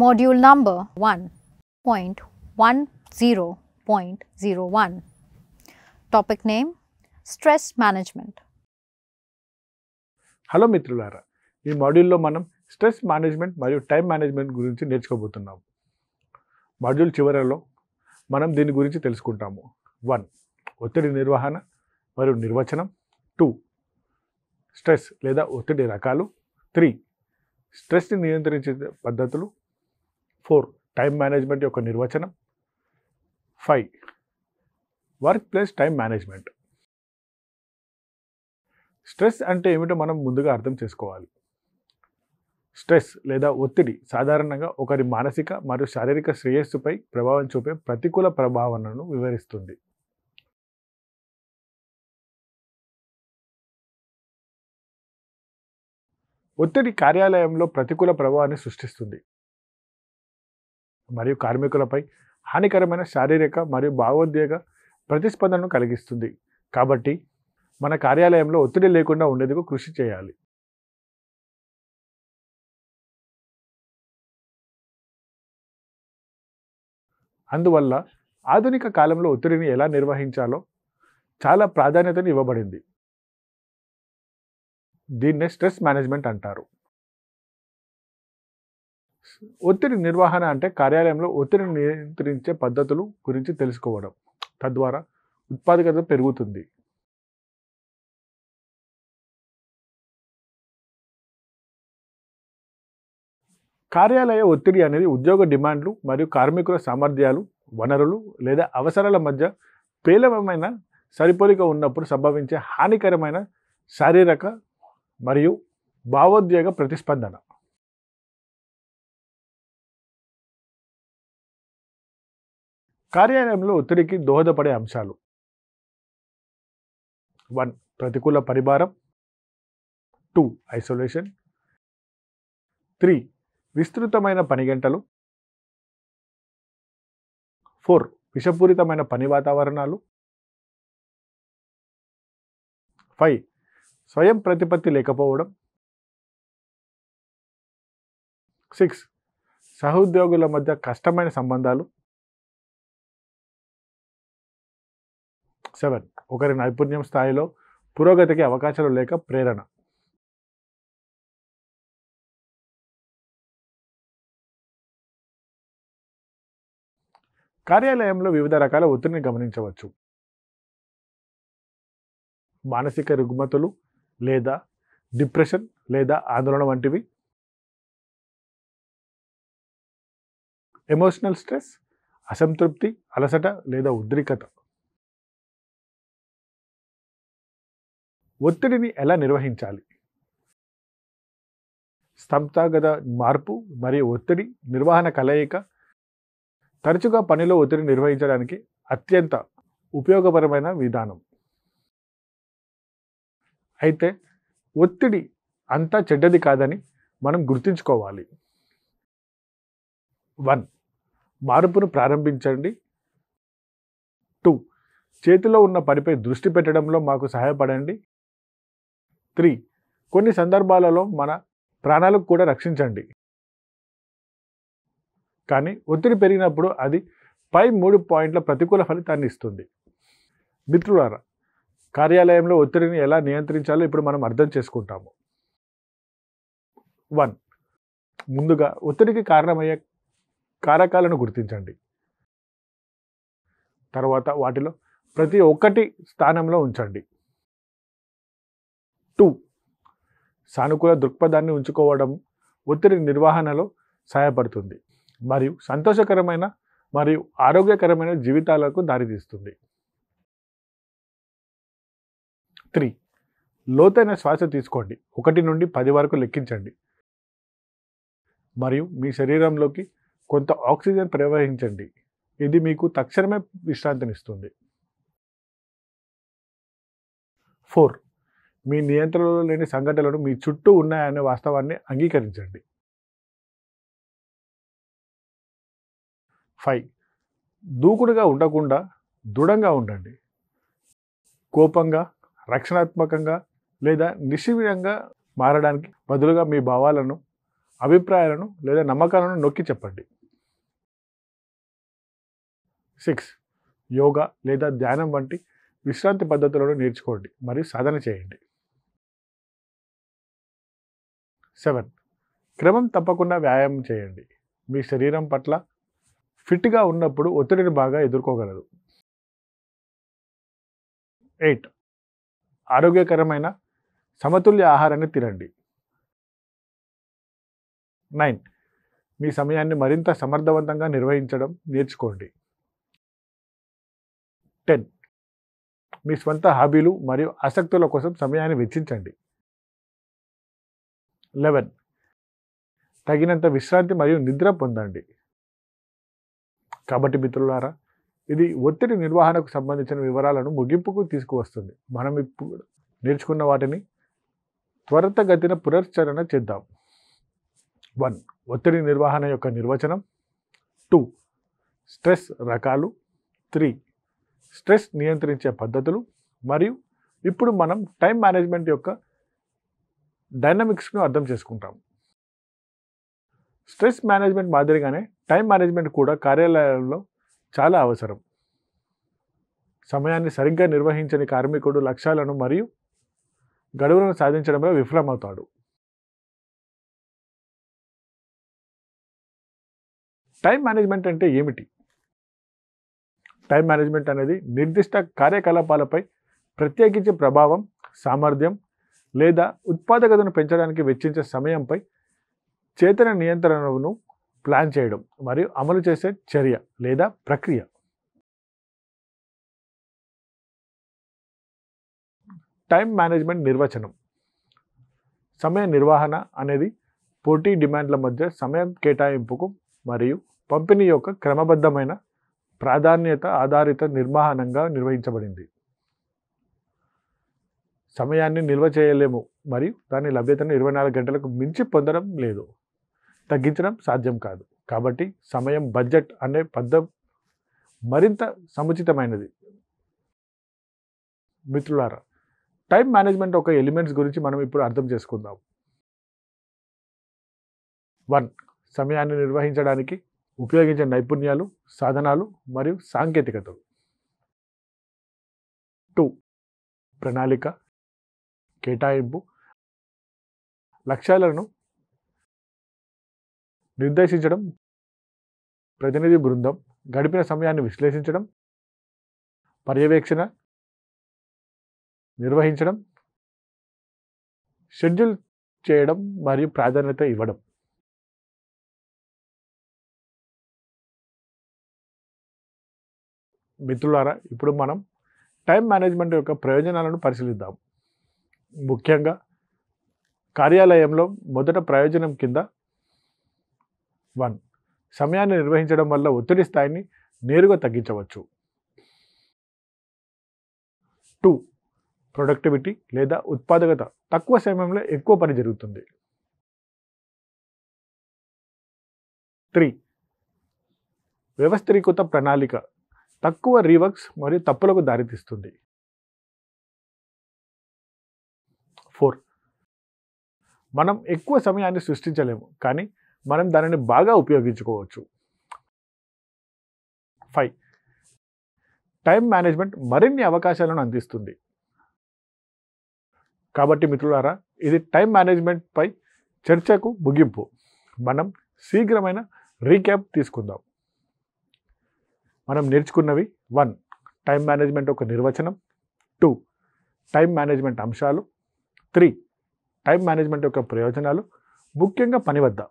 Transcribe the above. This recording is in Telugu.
Module number 1.10.01. Topic name Stress Management. Hello మిత్రులారా, ఈ మాడ్యూల్లో మనం స్ట్రెస్ మేనేజ్మెంట్ మరియు టైం మేనేజ్మెంట్ గురించి నేర్చుకోబోతున్నాం. మాడ్యూల్ చివరలో మనం దీని గురించి తెలుసుకుంటాము. 1. ఒత్తిడి నిర్వహణ మరియు నిర్వచనం. 2. స్ట్రెస్ లేదా ఒత్తిడి రకాలు. 3. స్ట్రెస్ని నియంత్రించే పద్ధతులు. 4. టైం మేనేజ్మెంట్ యొక్క నిర్వచనం. 5. Work place time management. Stress అంటే ఏమిటో మనం ముందుగా అర్థం చేసుకోవాలి. స్ట్రెస్ లేదా ఒత్తిడి సాధారణంగా ఒకరి మానసిక మరియు శారీరక శ్రేయస్సుపై ప్రభావం చూపే ప్రతికూల ప్రభావాలను వివరిస్తుంది. ఒత్తిడి కార్యాలయంలో ప్రతికూల ప్రభావాన్ని సృష్టిస్తుంది మరియు కార్మికులపై హానికరమైన శారీరక మరియు భావోద్వేగ ప్రతిస్పందనను కలిగిస్తుంది. కాబట్టి మన కార్యాలయంలో ఒత్తిడి లేకుండా ఉండేందుకు కృషి చేయాలి. అందువల్ల ఆధునిక కాలంలో ఒత్తిడిని ఎలా నిర్వహించాలో చాలా ప్రాధాన్యతను ఇవ్వబడింది. దీన్నే స్ట్రెస్ మేనేజ్మెంట్ అంటారు. ఒత్తిడి నిర్వహణ అంటే కార్యాలయంలో ఒత్తిడిని నియంత్రించే పద్ధతులు గురించి తెలుసుకోవడం. తద్వారా ఉత్పాదకత పెరుగుతుంది. కార్యాలయ ఒత్తిడి అనేది ఉద్యోగ డిమాండ్లు మరియు కార్మికుల సామర్థ్యాలు, వనరులు లేదా అవసరాల మధ్య పేలవమైన సరిపోలిక ఉన్నప్పుడు సంభవించే హానికరమైన శారీరక మరియు భావోద్వేగ ప్రతిస్పందన. కార్యాలయంలో ఒత్తిడికి దోహదపడే అంశాలు. 1. ప్రతికూల పరిభారం. 2. ఐసోలేషన్. 3. విస్తృతమైన పని గంటలు. 4. విషపూరితమైన పని వాతావరణాలు. 5. స్వయం ప్రతిపత్తి లేకపోవడం. 6. సహోద్యోగుల మధ్య కష్టమైన సంబంధాలు. 7. ఒకరి నైపుణ్యం స్థాయిలో పురోగతికి అవకాశాలు లేక ప్రేరణ. కార్యాలయంలో వివిధ రకాల ఒత్తిడిని గమనించవచ్చు. మానసిక రుగ్మతలు లేదా డిప్రెషన్ లేదా ఆందోళన వంటివి. ఎమోషనల్ స్ట్రెస్, అసంతృప్తి, అలసట లేదా ఉద్రిక్తత. ఒత్తిడిని ఎలా నిర్వహించాలి? సంస్థాగత మార్పు మరియు ఒత్తిడి నిర్వహణ కలయిక తరచుగా పనిలో ఒత్తిడి నిర్వహించడానికి అత్యంత ఉపయోగకరమైన విధానం. అయితే ఒత్తిడి అంతా చెడ్డది కాదని మనం గుర్తుంచుకోవాలి. 1. మార్పును ప్రారంభించండి. 2. చేతిలో ఉన్న పనిపై దృష్టి పెట్టడంలో మాకు సహాయపడండి. 3. కొన్ని సందర్భాలలో మన ప్రాణాలకు కూడా రక్షించండి. కానీ ఒత్తిడి పెరిగినప్పుడు అది పై 3 పాయింట్ల ప్రతికూల ఫలితాన్ని ఇస్తుంది. మిత్రులారా, కార్యాలయంలో ఒత్తిడిని ఎలా నియంత్రించాలో ఇప్పుడు మనం అర్థం చేసుకుంటాము. 1. ముందుగా ఒత్తిడికి కారణమయ్యే కారకాలను గుర్తించండి. తర్వాత వాటిలో ప్రతి ఒక్కటి స్థానంలో ఉంచండి. 2. సానుకూల దృక్పథాన్ని ఉంచుకోవడం ఒత్తిడి నిర్వహణలో సహాయపడుతుంది మరియు సంతోషకరమైన మరియు ఆరోగ్యకరమైన జీవితాలకు దారితీస్తుంది. 3. లోతైన శ్వాస తీసుకోండి. 1 నుండి 10 వరకు లెక్కించండి మరియు మీ శరీరంలోకి కొంత ఆక్సిజన్ ప్రవహించండి. ఇది మీకు తక్షణమే విశ్రాంతినిస్తుంది. 4. మీ నియంత్రణలో లేని సంఘటనలు మీ చుట్టూ ఉన్నాయనే వాస్తవాన్ని అంగీకరించండి. 5. దూకుడుగా ఉండకుండా దృఢంగా ఉండండి. కోపంగా, రక్షణాత్మకంగా లేదా నిష్క్రియంగా మారడానికి బదులుగా మీ భావాలను అభిప్రాయాలను లేదా నమ్మకాలను నొక్కి చెప్పండి. 6. యోగా లేదా ధ్యానం వంటి విశ్రాంతి పద్ధతులను నేర్చుకోండి మరియు సాధన చేయండి. 7. క్రమం తప్పకుండా వ్యాయామం చేయండి. మీ శరీరం పట్ల ఫిట్గా ఉన్నప్పుడు ఒత్తిడిని బాగా ఎదుర్కోగలదు. 8. ఆరోగ్యకరమైన సమతుల్య ఆహారాన్ని తినండి. 9. మీ సమయాన్ని మరింత సమర్థవంతంగా నిర్వహించడం నేర్చుకోండి. 10. మీ స్వంత హాబీలు మరియు ఆసక్తుల కోసం సమయాన్ని వెచ్చించండి. 11. తగినంత విశ్రాంతి మరియు నిద్ర పొందండి. కాబట్టి మిత్రులారా, ఇది ఒత్తిడి నిర్వహణకు సంబంధించిన వివరాలను ముగింపుకు తీసుకువస్తుంది. మనం ఇప్పుడు నేర్చుకున్న వాటిని త్వరితగతిన పునశ్చరణ చేద్దాం. 1. ఒత్తిడి నిర్వహణ యొక్క నిర్వచనం. 2. స్ట్రెస్ రకాలు. 3. స్ట్రెస్ నియంత్రించే పద్ధతులు. మరియు ఇప్పుడు మనం టైం మేనేజ్మెంట్ యొక్క డైనమిక్స్ను అర్థం చేసుకుంటాం. స్ట్రెస్ మేనేజ్మెంట్ మాదిరిగానే టైం మేనేజ్మెంట్ కూడా కార్యాలయంలో చాలా అవసరం. సమయాన్ని సరిగ్గా నిర్వహించని కార్మికుడు లక్ష్యాలను మరియు గడువులను సాధించడంలో విఫలమవుతాడు. టైం మేనేజ్మెంట్ అంటే ఏమిటి? టైం మేనేజ్మెంట్ అనేది నిర్దిష్ట కార్యకలాపాలపై ప్రత్యేకించి ప్రభావం, సామర్థ్యం లేదా ఉత్పాదకతను పెంచడానికి వెచ్చించే సమయంపై చేతన నియంత్రణను ప్లాన్ చేయడం మరియు అమలు చేసే చర్య లేదా ప్రక్రియ. టైం మేనేజ్మెంట్ నిర్వచనం. సమయ నిర్వహణ అనేది పోటీ డిమాండ్ల మధ్య సమయం కేటాయింపుకు మరియు పంపిణీ యొక్క క్రమబద్ధమైన ప్రాధాన్యత ఆధారిత నిర్వహణంగా నిర్వహించబడింది. సమయాన్ని నిల్వ చేయలేము మరియు దాని లభ్యతను 24 గంటలకు మించి పొందడం లేదు, తగ్గించడం సాధ్యం కాదు. కాబట్టి సమయం బడ్జెట్ అనే పదం మరింత సముచితమైనది. మిత్రులారా, టైం మేనేజ్మెంట్ ఒక ఎలిమెంట్స్ గురించి మనం ఇప్పుడు అర్థం చేసుకుందాం. 1. సమయాన్ని నిర్వహించడానికి ఉపయోగించే నైపుణ్యాలు, సాధనాలు మరియు సాంకేతికతలు. 2. ప్రణాళిక, కేటాయింపు, లక్ష్యాలను నిర్దేశించడం, ప్రతినిధి బృందం, గడిపిన సమయాన్ని విశ్లేషించడం, పర్యవేక్షణ నిర్వహించడం, షెడ్యూల్ చేయడం మరియు ప్రాధాన్యత ఇవ్వడం. మిత్రులారా, ఇప్పుడు మనం టైం మేనేజ్మెంట్ యొక్క ప్రయోజనాలను పరిశీలిద్దాం. ముఖ్యంగా కార్యాలయంలో మొదట ప్రయోజనం కింద 1. సమయాన్ని నిర్వహించడం వల్ల ఒత్తిడి స్థాయిని నేరుగా తగ్గించవచ్చు. 2. ప్రొడక్టివిటీ లేదా ఉత్పాదకత, తక్కువ సమయంలో ఎక్కువ పని జరుగుతుంది. 3. వ్యవస్థీకృత ప్రణాళిక, తక్కువ రీవర్క్స్ మరియు తప్పులకు దారితీస్తుంది. 4. మనం ఎక్కువ సమయాన్ని సృష్టించలేము, కానీ మనం దానిని బాగా ఉపయోగించుకోవచ్చు. 5. టైం మేనేజ్మెంట్ మరిన్ని అవకాశాలను అందిస్తుంది. కాబట్టి మిత్రులారా, ఇది టైం మేనేజ్మెంట్ పై చర్చకు ముగింపు. మనం శీఘ్రమైన రీక్యాప్ తీసుకుందాం. మనం నేర్చుకున్నవి: 1. టైం మేనేజ్మెంట్ ఒక నిర్వచనం. 2. టైం మేనేజ్మెంట్ అంశాలు. 3. టైం మేనేజ్మెంట్ యొక్క ప్రయోజనాలు, ముఖ్యంగా పని వద్ద.